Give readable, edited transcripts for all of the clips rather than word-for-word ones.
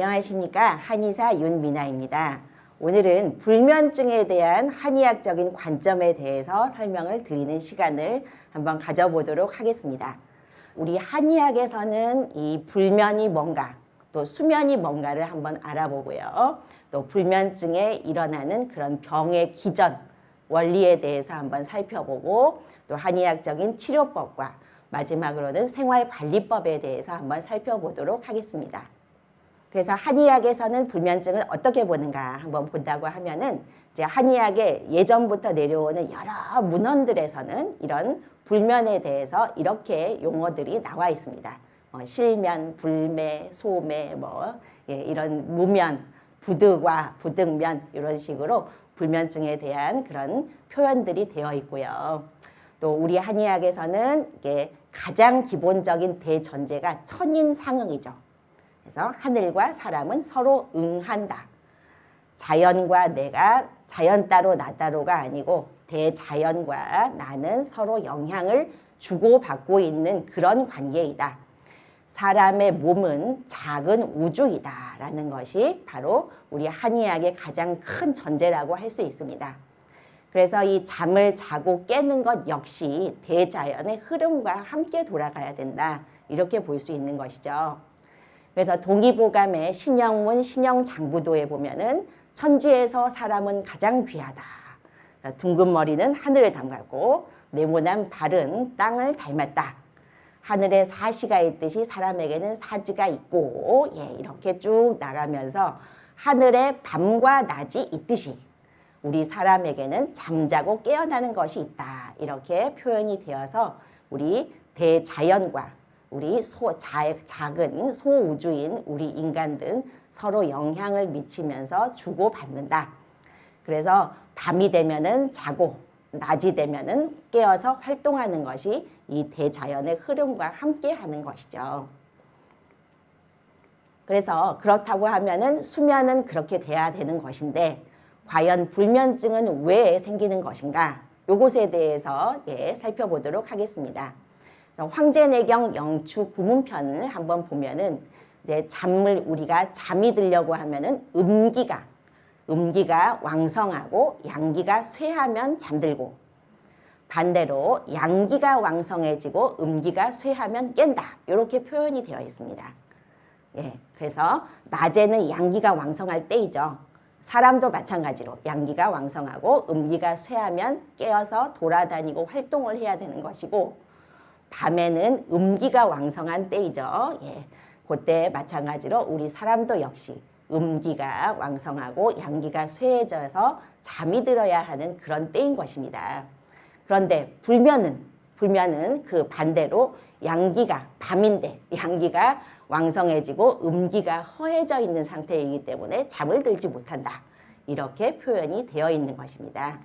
안녕하십니까. 한의사 윤미나입니다. 오늘은 불면증에 대한 한의학적인 관점에 대해서 설명을 드리는 시간을 한번 가져보도록 하겠습니다. 우리 한의학에서는 이 불면이 뭔가 또 수면이 뭔가를 한번 알아보고요. 또 불면증에 일어나는 그런 병의 기전, 원리에 대해서 한번 살펴보고 또 한의학적인 치료법과 마지막으로는 생활관리법에 대해서 한번 살펴보도록 하겠습니다. 그래서 한의학에서는 불면증을 어떻게 보는가 한번 본다고 하면은 이제 한의학에 예전부터 내려오는 여러 문헌들에서는 이런 불면에 대해서 이렇게 용어들이 나와 있습니다. 실면, 불매, 소매, 이런 무면, 부득와 부득면 이런 식으로 불면증에 대한 그런 표현들이 되어 있고요. 또 우리 한의학에서는 이게 가장 기본적인 대전제가 천인상응이죠. 그래서 하늘과 사람은 서로 응한다. 자연과 내가 자연 따로 나 따로가 아니고 대자연과 나는 서로 영향을 주고받고 있는 그런 관계이다. 사람의 몸은 작은 우주이다라는 것이 바로 우리 한의학의 가장 큰 전제라고 할 수 있습니다. 그래서 이 잠을 자고 깨는 것 역시 대자연의 흐름과 함께 돌아가야 된다. 이렇게 볼 수 있는 것이죠. 그래서 동의보감의 신영문 신영장부도에 보면은 천지에서 사람은 가장 귀하다. 둥근 머리는 하늘을 닮았고 네모난 발은 땅을 닮았다. 하늘에 사시가 있듯이 사람에게는 사지가 있고 이렇게 쭉 나가면서 하늘에 밤과 낮이 있듯이 우리 사람에게는 잠자고 깨어나는 것이 있다. 이렇게 표현이 되어서 우리 대자연과 우리 작은 소우주인 우리 인간들은 서로 영향을 미치면서 주고받는다. 그래서 밤이 되면은 자고 낮이 되면은 깨어서 활동하는 것이 이 대자연의 흐름과 함께 하는 것이죠. 그래서 그렇다고 하면은 수면은 그렇게 돼야 되는 것인데 과연 불면증은 왜 생기는 것인가? 요것에 대해서 살펴보도록 하겠습니다. 황제내경 영추 구문편을 한번 보면은 이제 우리가 잠이 들려고 하면은 음기가 왕성하고 양기가 쇠하면 잠들고 반대로 양기가 왕성해지고 음기가 쇠하면 깬다. 이렇게 표현이 되어 있습니다. 그래서 낮에는 양기가 왕성할 때이죠. 사람도 마찬가지로 양기가 왕성하고 음기가 쇠하면 깨어서 돌아다니고 활동을 해야 되는 것이고 밤에는 음기가 왕성한 때이죠. 그때 마찬가지로 우리 사람도 역시 음기가 왕성하고 양기가 쇠해져서 잠이 들어야 하는 그런 때인 것입니다. 그런데 불면은 그 반대로 양기가 밤인데 양기가 왕성해지고 음기가 허해져 있는 상태이기 때문에 잠을 들지 못한다. 이렇게 표현이 되어 있는 것입니다.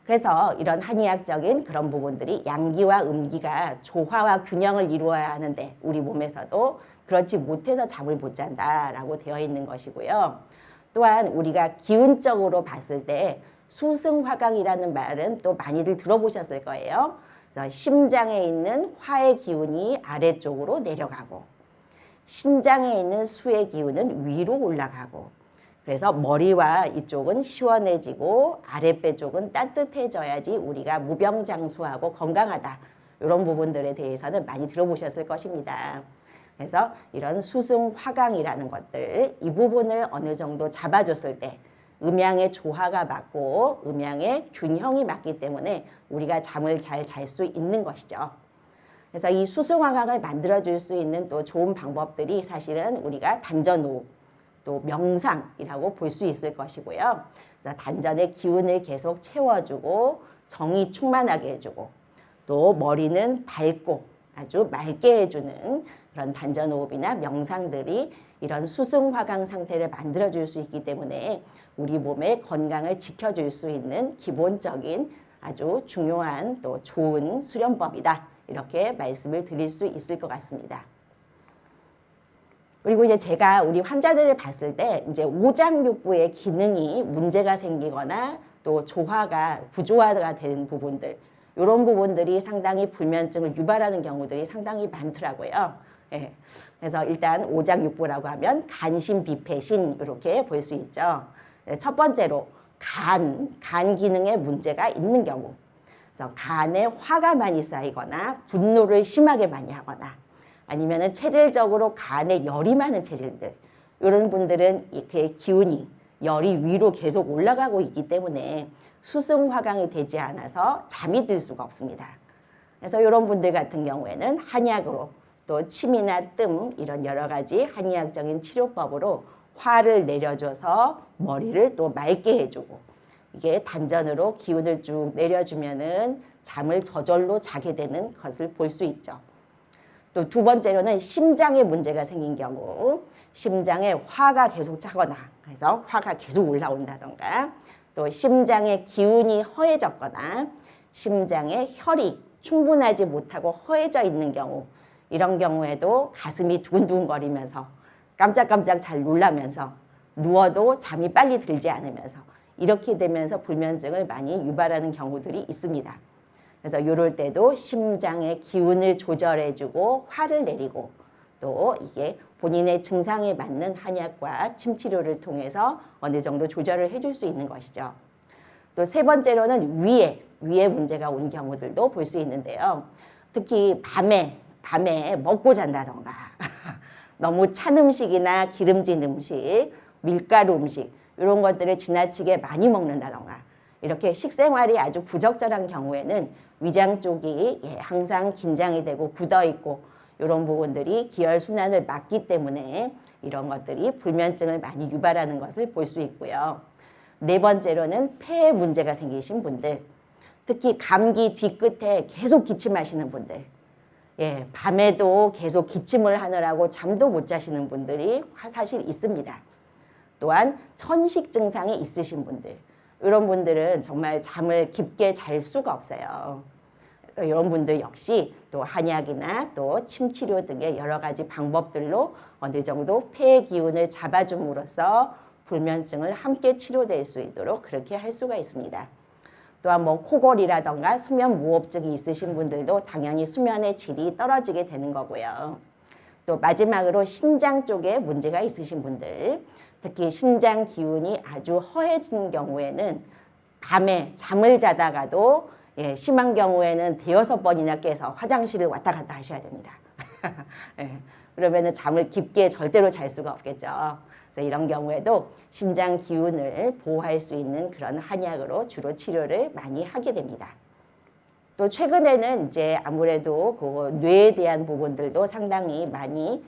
그래서 이런 한의학적인 그런 부분들이 양기와 음기가 조화와 균형을 이루어야 하는데 우리 몸에서도 그렇지 못해서 잠을 못 잔다라고 되어 있는 것이고요. 또한 우리가 기운적으로 봤을 때 수승화강이라는 말은 또 많이들 들어보셨을 거예요. 그래서 심장에 있는 화의 기운이 아래쪽으로 내려가고 신장에 있는 수의 기운은 위로 올라가고 그래서 머리와 이쪽은 시원해지고 아랫배 쪽은 따뜻해져야지 우리가 무병장수하고 건강하다. 이런 부분들에 대해서는 많이 들어보셨을 것입니다. 그래서 이런 수승화강이라는 것들 이 부분을 어느 정도 잡아줬을 때 음양의 조화가 맞고 음양의 균형이 맞기 때문에 우리가 잠을 잘 잘 수 있는 것이죠. 그래서 이 수승화강을 만들어줄 수 있는 또 좋은 방법들이 사실은 우리가 단전호흡 또 명상이라고 볼 수 있을 것이고요. 그래서 단전의 기운을 계속 채워주고 정이 충만하게 해주고 또 머리는 밝고 아주 맑게 해주는 그런 단전호흡이나 명상들이 이런 수승화강 상태를 만들어줄 수 있기 때문에 우리 몸의 건강을 지켜줄 수 있는 기본적인 아주 중요한 또 좋은 수련법이다. 이렇게 말씀을 드릴 수 있을 것 같습니다. 그리고 이제 제가 우리 환자들을 봤을 때 이제 오장육부의 기능이 문제가 생기거나 또 조화가 부조화가 되는 부분들 이런 부분들이 상당히 불면증을 유발하는 경우들이 상당히 많더라고요. 예. 그래서 일단 오장육부라고 하면 간신비패신 이렇게 볼 수 있죠. 첫 번째로 간 기능에 문제가 있는 경우. 그래서 간에 화가 많이 쌓이거나 분노를 심하게 많이 하거나 아니면은 체질적으로 간에 열이 많은 체질들. 이런 분들은 이렇게 기운이 열이 위로 계속 올라가고 있기 때문에 수승화강이 되지 않아서 잠이 들 수가 없습니다. 그래서 이런 분들 같은 경우에는 한약으로 또 침이나 뜸 이런 여러 가지 한의학적인 치료법으로 화를 내려줘서 머리를 또 맑게 해주고 이게 단전으로 기운을 쭉 내려주면은 잠을 저절로 자게 되는 것을 볼 수 있죠. 또 두 번째로는 심장에 문제가 생긴 경우 심장에 화가 계속 차거나 그래서 화가 계속 올라온다던가 또 심장의 기운이 허해졌거나 심장에 혈이 충분하지 못하고 허해져 있는 경우 이런 경우에도 가슴이 두근두근거리면서 깜짝깜짝 잘 놀라면서 누워도 잠이 빨리 들지 않으면서 이렇게 되면서 불면증을 많이 유발하는 경우들이 있습니다. 그래서 이럴 때도 심장의 기운을 조절해주고 화를 내리고 또 이게 본인의 증상에 맞는 한약과 침치료를 통해서 어느 정도 조절을 해줄 수 있는 것이죠. 또 세 번째로는 위에 문제가 온 경우들도 볼 수 있는데요. 특히 밤에 먹고 잔다던가 너무 찬 음식이나 기름진 음식, 밀가루 음식 이런 것들을 지나치게 많이 먹는다던가 이렇게 식생활이 아주 부적절한 경우에는 위장 쪽이 항상 긴장이 되고 굳어있고 이런 부분들이 기혈순환을 막기 때문에 이런 것들이 불면증을 많이 유발하는 것을 볼 수 있고요. 네 번째로는 폐에 문제가 생기신 분들, 특히 감기 뒤끝에 계속 기침하시는 분들, 밤에도 계속 기침을 하느라고 잠도 못 자시는 분들이 사실 있습니다. 또한 천식 증상이 있으신 분들, 이런 분들은 정말 잠을 깊게 잘 수가 없어요. 그래서 이런 분들 역시 또 한약이나 또 침치료 등의 여러 가지 방법들로 어느 정도 폐의 기운을 잡아줌으로써 불면증을 함께 치료될 수 있도록 그렇게 할 수가 있습니다. 또한 코골이라던가 수면 무호흡증이 있으신 분들도 당연히 수면의 질이 떨어지게 되는 거고요. 또 마지막으로 신장 쪽에 문제가 있으신 분들, 특히 신장 기운이 아주 허해진 경우에는 밤에 잠을 자다가도 심한 경우에는 대여섯 번이나 깨서 화장실을 왔다 갔다 하셔야 됩니다. 그러면은 잠을 깊게 절대로 잘 수가 없겠죠. 그래서 이런 경우에도 신장 기운을 보호할 수 있는 그런 한약으로 주로 치료를 많이 하게 됩니다. 또 최근에는 이제 아무래도 그 뇌에 대한 부분들도 상당히 많이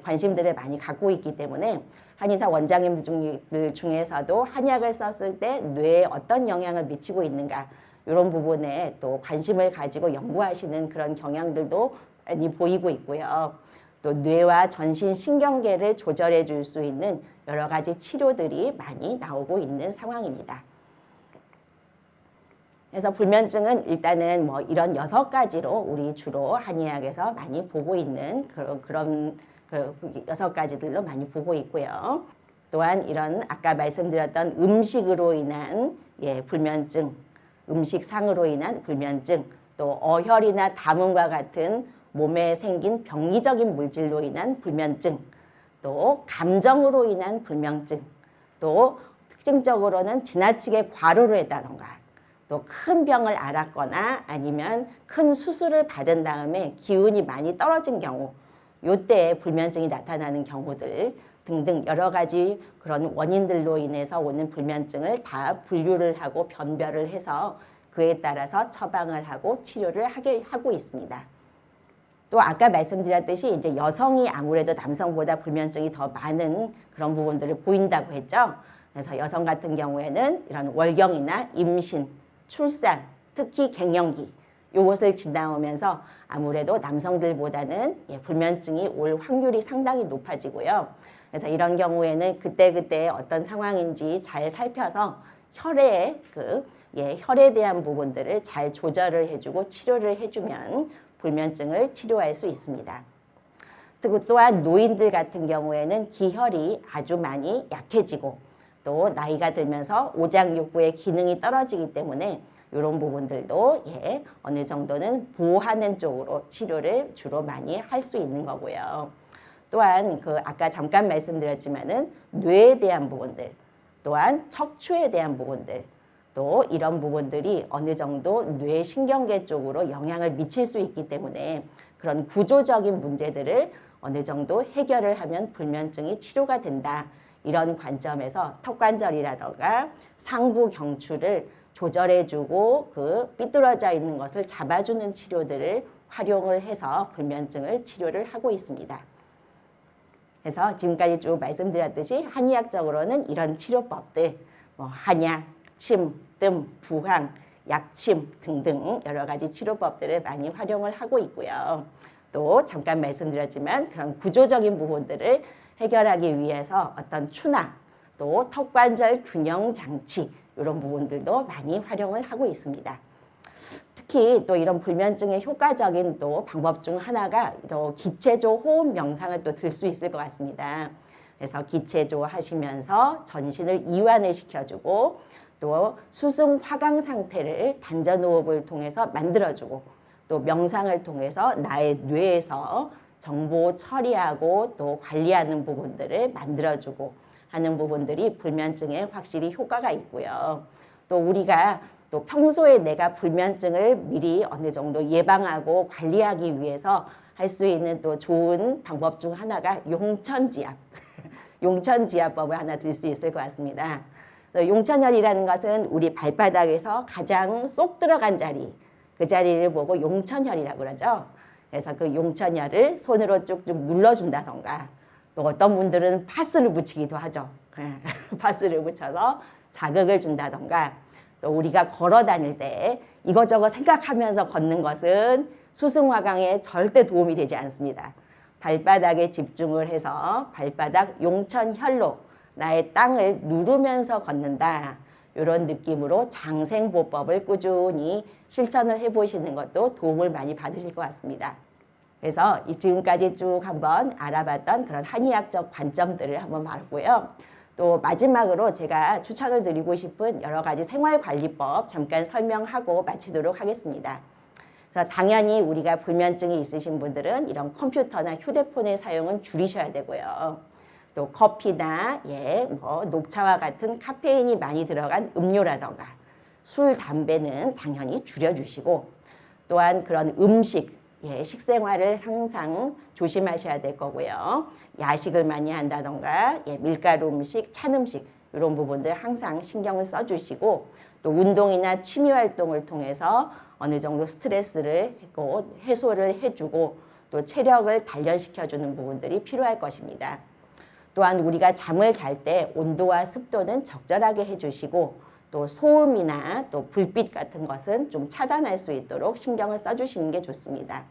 관심들을 많이 갖고 있기 때문에 한의사 원장님들 중에서도 한약을 썼을 때 뇌에 어떤 영향을 미치고 있는가 이런 부분에 또 관심을 가지고 연구하시는 그런 경향들도 많이 보이고 있고요. 또 뇌와 전신 신경계를 조절해 줄 수 있는 여러 가지 치료들이 많이 나오고 있는 상황입니다. 그래서 불면증은 일단은 이런 6가지로 우리 주로 한의학에서 많이 보고 있는 그런 6가지들로 많이 보고 있고요. 또한 이런 아까 말씀드렸던 음식으로 인한 불면증, 음식상으로 인한 불면증, 또 어혈이나 담음과 같은 몸에 생긴 병리적인 물질로 인한 불면증, 또 감정으로 인한 불면증, 또 특징적으로는 지나치게 과로를 했다던가 또 큰 병을 앓았거나 아니면 큰 수술을 받은 다음에 기운이 많이 떨어진 경우 요때 불면증이 나타나는 경우들 등등 여러 가지 그런 원인들로 인해서 오는 불면증을 다 분류를 하고 변별을 해서 그에 따라서 처방을 하고 치료를 하고 있습니다. 또 아까 말씀드렸듯이 이제 여성이 아무래도 남성보다 불면증이 더 많은 그런 부분들을 보인다고 했죠. 그래서 여성 같은 경우에는 이런 월경이나 임신, 출산, 특히 갱년기 이것을 지나오면서 아무래도 남성들보다는 불면증이 올 확률이 상당히 높아지고요. 그래서 이런 경우에는 그때그때 어떤 상황인지 잘 살펴서 혈에 혈에 대한 부분들을 잘 조절을 해주고 치료를 해주면 불면증을 치료할 수 있습니다. 그리고 또한 노인들 같은 경우에는 기혈이 아주 많이 약해지고 또 나이가 들면서 오장육부의 기능이 떨어지기 때문에 이런 부분들도 어느 정도는 보호하는 쪽으로 치료를 주로 많이 할 수 있는 거고요. 또한 아까 잠깐 말씀드렸지만은 뇌에 대한 부분들, 또한 척추에 대한 부분들, 또 이런 부분들이 어느 정도 뇌 신경계 쪽으로 영향을 미칠 수 있기 때문에 그런 구조적인 문제들을 어느 정도 해결을 하면 불면증이 치료가 된다. 이런 관점에서 턱관절이라든가 상부 경추를 조절해주고 삐뚤어져 있는 것을 잡아주는 치료들을 활용을 해서 불면증을 치료를 하고 있습니다. 그래서 지금까지 쭉 말씀드렸듯이 한의학적으로는 이런 치료법들, 한약, 침, 뜸, 부항, 약침 등등 여러 가지 치료법들을 많이 활용을 하고 있고요. 또 잠깐 말씀드렸지만 그런 구조적인 부분들을 해결하기 위해서 어떤 추나 또 턱관절 균형 장치 이런 부분들도 많이 활용을 하고 있습니다. 특히 또 이런 불면증의 효과적인 또 방법 중 하나가 또 기체조 호흡 명상을 또 들 수 있을 것 같습니다. 그래서 기체조 하시면서 전신을 이완을 시켜주고 또 수승 화강 상태를 단전호흡을 통해서 만들어주고 또 명상을 통해서 나의 뇌에서 정보 처리하고 또 관리하는 부분들을 만들어주고 하는 부분들이 불면증에 확실히 효과가 있고요. 또 우리가 또 평소에 내가 불면증을 미리 어느 정도 예방하고 관리하기 위해서 할 수 있는 또 좋은 방법 중 하나가 용천지압. 용천지압법을 하나 들 수 있을 것 같습니다. 용천혈이라는 것은 우리 발바닥에서 가장 쏙 들어간 자리, 그 자리를 보고 용천혈이라고 그러죠. 그래서 그 용천혈을 손으로 쭉쭉 눌러준다던가 또 어떤 분들은 파스를 붙이기도 하죠. 파스를 붙여서 자극을 준다던가 또 우리가 걸어 다닐 때 이것저것 생각하면서 걷는 것은 수승화강에 절대 도움이 되지 않습니다. 발바닥에 집중을 해서 발바닥 용천혈로 나의 땅을 누르면서 걷는다. 이런 느낌으로 장생보법을 꾸준히 실천을 해보시는 것도 도움을 많이 받으실 것 같습니다. 그래서 지금까지 쭉 한번 알아봤던 그런 한의학적 관점들을 한번 말했고요. 또 마지막으로 제가 추천을 드리고 싶은 여러 가지 생활관리법 잠깐 설명하고 마치도록 하겠습니다. 그래서 당연히 우리가 불면증이 있으신 분들은 이런 컴퓨터나 휴대폰의 사용은 줄이셔야 되고요. 또 커피나 녹차와 같은 카페인이 많이 들어간 음료라던가 술, 담배는 당연히 줄여주시고 또한 그런 음식, 식생활을 항상 조심하셔야 될 거고요. 야식을 많이 한다던가 밀가루 음식, 찬 음식 이런 부분들 항상 신경을 써주시고 또 운동이나 취미 활동을 통해서 어느 정도 스트레스를 해소를 해주고 또 체력을 단련시켜주는 부분들이 필요할 것입니다. 또한 우리가 잠을 잘 때 온도와 습도는 적절하게 해주시고 또 소음이나 또 불빛 같은 것은 좀 차단할 수 있도록 신경을 써주시는 게 좋습니다.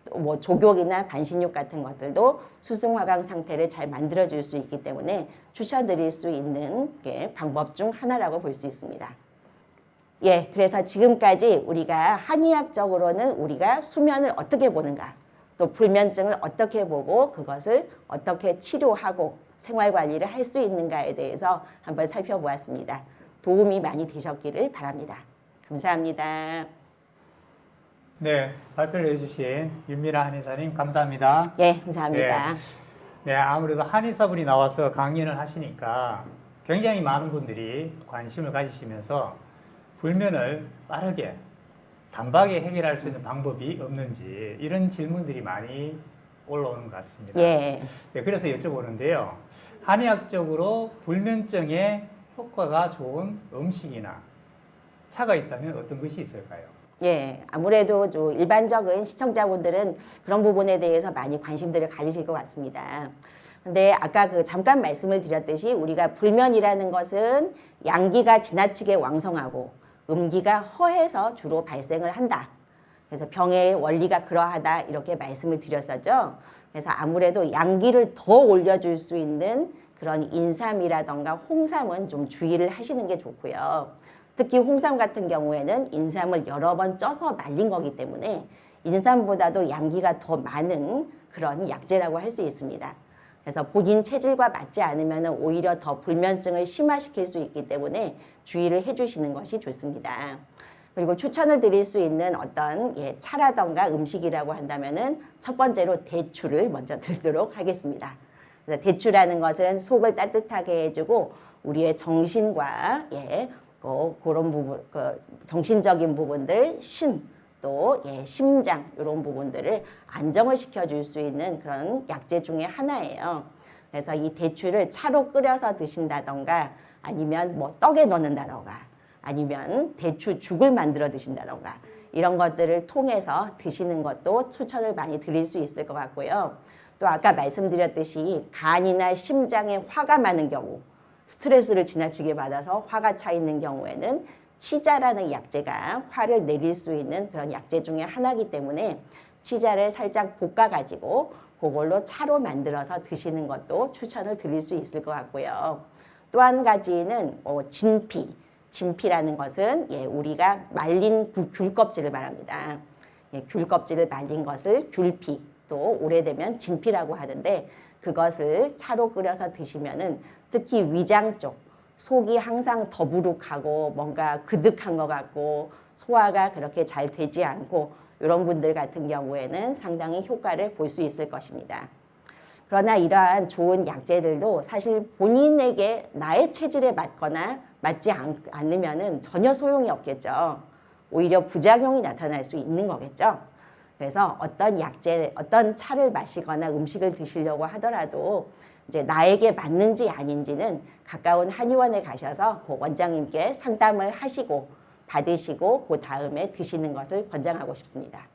또 족욕이나 반신욕 같은 것들도 수승화강 상태를 잘 만들어줄 수 있기 때문에 추천드릴 수 있는 방법 중 하나라고 볼 수 있습니다. 그래서 지금까지 우리가 한의학적으로는 우리가 수면을 어떻게 보는가, 또 불면증을 어떻게 보고 그것을 어떻게 치료하고 생활관리를 할 수 있는가에 대해서 한번 살펴보았습니다. 도움이 많이 되셨기를 바랍니다. 감사합니다. 네, 발표를 해주신 윤미라 한의사님 감사합니다. 감사합니다. 네, 아무래도 한의사분이 나와서 강연을 하시니까 굉장히 많은 분들이 관심을 가지시면서 불면을 빠르게 단박에 해결할 수 있는 방법이 없는지 이런 질문들이 많이 올라오는 것 같습니다. 그래서 여쭤보는데요. 한의학적으로 불면증에 효과가 좋은 음식이나 차가 있다면 어떤 것이 있을까요? 아무래도 좀 일반적인 시청자분들은 그런 부분에 대해서 많이 관심들을 가지실 것 같습니다. 근데 아까 잠깐 말씀을 드렸듯이 우리가 불면이라는 것은 양기가 지나치게 왕성하고 음기가 허해서 주로 발생을 한다. 그래서 병의 원리가 그러하다 이렇게 말씀을 드렸었죠. 그래서 아무래도 양기를 더 올려줄 수 있는 그런 인삼이라던가 홍삼은 좀 주의를 하시는 게 좋고요. 특히 홍삼 같은 경우에는 인삼을 여러 번 쪄서 말린 거기 때문에 인삼보다도 양기가 더 많은 그런 약재라고 할 수 있습니다. 그래서 본인 체질과 맞지 않으면 오히려 더 불면증을 심화시킬 수 있기 때문에 주의를 해주시는 것이 좋습니다. 그리고 추천을 드릴 수 있는 어떤 차라던가 음식이라고 한다면은 첫 번째로 대추를 먼저 들도록 하겠습니다. 그래서 대추라는 것은 속을 따뜻하게 해주고 우리의 정신과 그런 부분, 정신적인 부분들, 또 심장 이런 부분들을 안정을 시켜줄 수 있는 그런 약재 중에 하나예요. 그래서 이 대추를 차로 끓여서 드신다던가 아니면 뭐 떡에 넣는다던가 아니면 대추죽을 만들어 드신다던가 이런 것들을 통해서 드시는 것도 추천을 많이 드릴 수 있을 것 같고요. 또 아까 말씀드렸듯이 간이나 심장에 화가 많은 경우, 스트레스를 지나치게 받아서 화가 차 있는 경우에는 치자라는 약재가 화를 내릴 수 있는 그런 약재 중에 하나이기 때문에 치자를 살짝 볶아가지고 그걸로 차로 만들어서 드시는 것도 추천을 드릴 수 있을 것 같고요. 또 한 가지는 진피. 진피라는 것은 우리가 말린 귤 껍질을 말합니다. 귤 껍질을 말린 것을 귤피, 또 오래되면 진피라고 하는데 그것을 차로 끓여서 드시면은 특히 위장 쪽, 속이 항상 더부룩하고 뭔가 그득한 것 같고 소화가 그렇게 잘 되지 않고 이런 분들 같은 경우에는 상당히 효과를 볼 수 있을 것입니다. 그러나 이러한 좋은 약재들도 사실 본인에게 나의 체질에 맞거나 맞지 않으면 전혀 소용이 없겠죠. 오히려 부작용이 나타날 수 있는 거겠죠. 그래서 어떤 약재, 어떤 차를 마시거나 음식을 드시려고 하더라도 이제 나에게 맞는지 아닌지는 가까운 한의원에 가셔서 그 원장님께 상담을 하시고 받으시고 그 다음에 드시는 것을 권장하고 싶습니다.